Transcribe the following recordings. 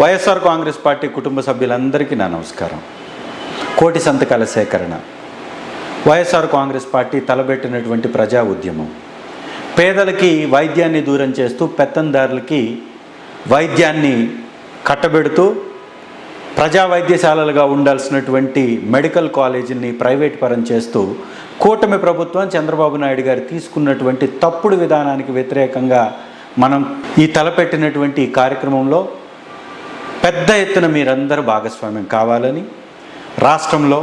YSR Congress party కుటుంబ సభ్యులందరికీ నా నమస్కారం. కోటి సంతకాల సేకరణ వైఎస్ఆర్ కాంగ్రెస్ పార్టీ తలబెట్టినటువంటి ప్రజా ఉద్యమం. పేదలకి వైద్యాన్ని దూరం చేస్తూ పెత్తందారులకి వైద్యాన్ని కట్టబెడుతూ ప్రజా వైద్యశాలలుగా ఉండాల్సినటువంటి మెడికల్ కాలేజీని ప్రైవేట్ పరం చేస్తూ కూటమి ప్రభుత్వం చంద్రబాబు నాయుడు గారు తీసుకున్నటువంటి తప్పుడు విధానానికి వ్యతిరేకంగా మనం ఈ తలపెట్టినటువంటి కార్యక్రమంలో పెద్ద ఎత్తున మీరందరూ భాగస్వామ్యం కావాలని రాష్ట్రంలో,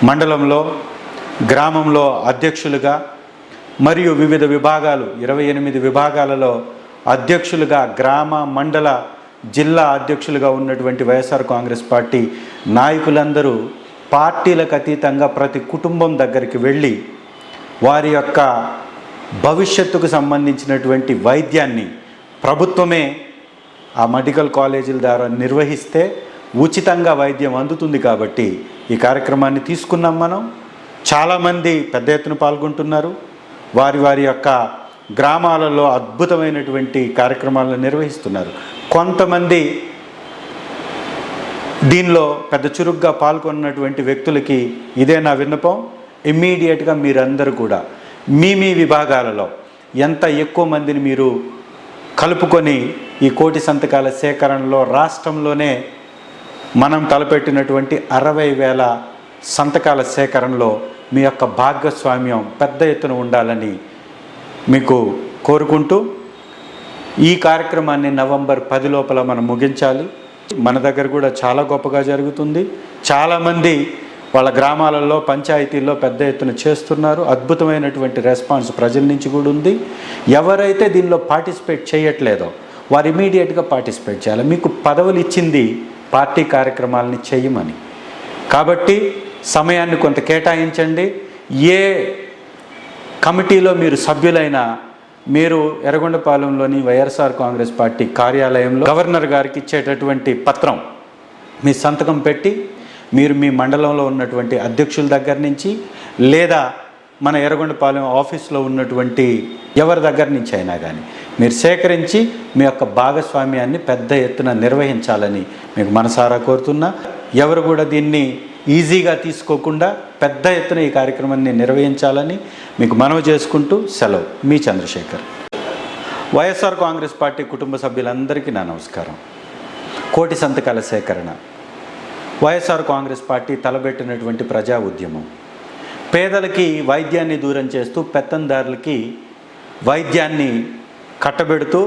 మండలంలో, గ్రామంలో అధ్యక్షులుగా మరియు వివిధ విభాగాలు 28 విభాగాలలో అధ్యక్షులుగా, గ్రామ, మండల, జిల్లా అధ్యక్షులుగా ఉన్నటువంటి వైఎస్ఆర్ కాంగ్రెస్ పార్టీ నాయకులందరూ పార్టీలకు అతీతంగా ప్రతి కుటుంబం దగ్గరికి వెళ్ళి వారి యొక్క భవిష్యత్తుకు సంబంధించినటువంటి వైద్యాన్ని ప్రభుత్వమే ఆ మెడికల్ కాలేజీల ద్వారా నిర్వహిస్తే ఉచితంగా వైద్యం అందుతుంది. కాబట్టి ఈ కార్యక్రమాన్ని తీసుకున్నాం. మనం చాలామంది పెద్ద ఎత్తున పాల్గొంటున్నారు. వారి యొక్క గ్రామాలలో అద్భుతమైనటువంటి కార్యక్రమాలను నిర్వహిస్తున్నారు. కొంతమంది దీనిలో పెద్ద చురుగ్గా పాల్గొన్నటువంటి వ్యక్తులకి ఇదే నా విన్నపం. ఇమ్మీడియట్గా మీరందరూ కూడా మీ విభాగాలలో ఎంత ఎక్కువ మందిని మీరు కలుపుకొని ఈ కోటి సంతకాల సేకరణలో రాష్ట్రంలోనే మనం తలపెట్టినటువంటి 60,000 సంతకాల సేకరణలో మీ యొక్క భాగస్వామ్యం పెద్ద ఎత్తున ఉండాలని మీకు కోరుకుంటూ ఈ కార్యక్రమాన్ని నవంబర్ 10 లోపల మనం ముగించాలి. మన దగ్గర కూడా చాలా గొప్పగా జరుగుతుంది. చాలామంది వాళ్ళ గ్రామాలలో, పంచాయతీల్లో పెద్ద ఎత్తున చేస్తున్నారు. అద్భుతమైనటువంటి రెస్పాన్స్ ప్రజల నుంచి కూడా ఉంది. ఎవరైతే దీనిలో పార్టిసిపేట్ చేయట్లేదో వారు ఇమీడియట్గా పార్టిసిపేట్ చేయాలి. మీకు పదవులు ఇచ్చింది పార్టీ కార్యక్రమాలని చేయమని. కాబట్టి సమయాన్ని కొంత కేటాయించండి. ఏ కమిటీలో మీరు సభ్యులైనా మీరు ఎర్రగొండపాలెంలోని వైఎస్ఆర్ కాంగ్రెస్ పార్టీ కార్యాలయంలో గవర్నర్ గారికి ఇచ్చేటటువంటి పత్రం మీ సంతకం పెట్టి మీరు మీ మండలంలో ఉన్నటువంటి అధ్యక్షుల దగ్గర నుంచి లేదా మన ఎర్రగొండపాలెం ఆఫీస్లో ఉన్నటువంటి ఎవరి దగ్గర నుంచి అయినా కానీ మీరు సేకరించి మీ యొక్క భాగస్వామ్యాన్ని పెద్ద ఎత్తున నిర్వహించాలని మీకు మనసారా కోరుతున్నా. ఎవరు కూడా దీన్ని ఈజీగా తీసుకోకుండా పెద్ద ఎత్తున ఈ కార్యక్రమాన్ని నిర్వహించాలని మీకు మనవి చేసుకుంటూ సెలవు. మీ చంద్రశేఖర్. వైఎస్ఆర్ కాంగ్రెస్ పార్టీ కుటుంబ సభ్యులందరికీ నా నమస్కారం. కోటి సంతకాల సేకరణ వైఎస్ఆర్ కాంగ్రెస్ పార్టీ తలబెట్టినటువంటి ప్రజా ఉద్యమం. పేదలకి వైద్యాన్ని దూరం చేస్తూ పెత్తందారులకి వైద్యాన్ని కట్టబెడుతూ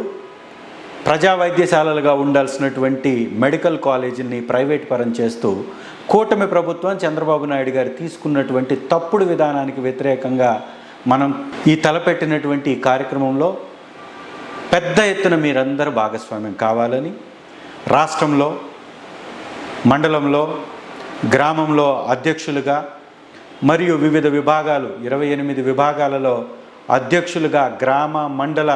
ప్రజా వైద్యశాలలుగా ఉండాల్సినటువంటి మెడికల్ కాలేజీని ప్రైవేట్ పరం చేస్తూ కూటమి ప్రభుత్వం చంద్రబాబు నాయుడు గారు తీసుకున్నటువంటి తప్పుడు విధానానికి వ్యతిరేకంగా మనం ఈ తలపెట్టినటువంటి కార్యక్రమంలో పెద్ద ఎత్తున మీరందరూ భాగస్వామ్యం కావాలని రాష్ట్రంలో, మండలంలో, గ్రామంలో అధ్యక్షులుగా మరియు వివిధ విభాగాలు 28 విభాగాలలో అధ్యక్షులుగా, గ్రామ, మండల,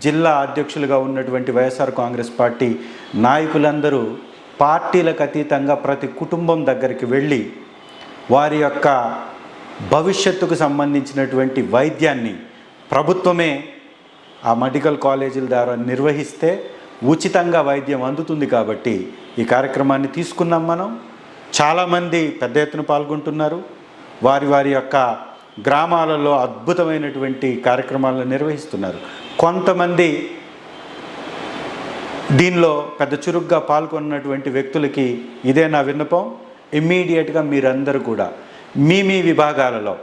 జిల్లా అధ్యక్షులుగా ఉన్నటువంటి వైఎస్ఆర్ కాంగ్రెస్ పార్టీ నాయకులందరూ పార్టీలకు అతీతంగా ప్రతి కుటుంబం దగ్గరికి వెళ్ళి వారి యొక్క భవిష్యత్తుకు సంబంధించినటువంటి వైద్యాన్ని ప్రభుత్వమే ఆ మెడికల్ కాలేజీల ద్వారా నిర్వహిస్తే ఉచితంగా వైద్యం అందుతుంది. కాబట్టి ఈ కార్యక్రమాన్ని తీసుకున్నాం. మనం చాలామంది పెద్ద ఎత్తున పాల్గొంటున్నారు. వారి యొక్క గ్రామాలలో అద్భుతమైనటువంటి కార్యక్రమాలను నిర్వహిస్తున్నారు. కొంతమంది దీనిలో పెద్ద చురుగ్గా పాల్గొన్నటువంటి వ్యక్తులకి ఇదే నా విన్నపం. ఇమ్మీడియట్గా మీరందరూ కూడా మీ విభాగాలలో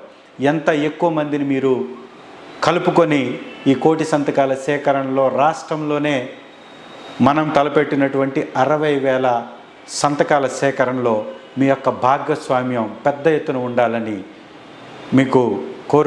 ఎంత ఎక్కువ మందిని మీరు కలుపుకొని ఈ కోటి సంతకాల సేకరణలో రాష్ట్రంలోనే మనం తలపెట్టినటువంటి 60,000 సంతకాల సేకరణలో మీ యొక్క భాగస్వామ్యం పెద్ద ఎత్తున ఉండాలని మీకు కోరు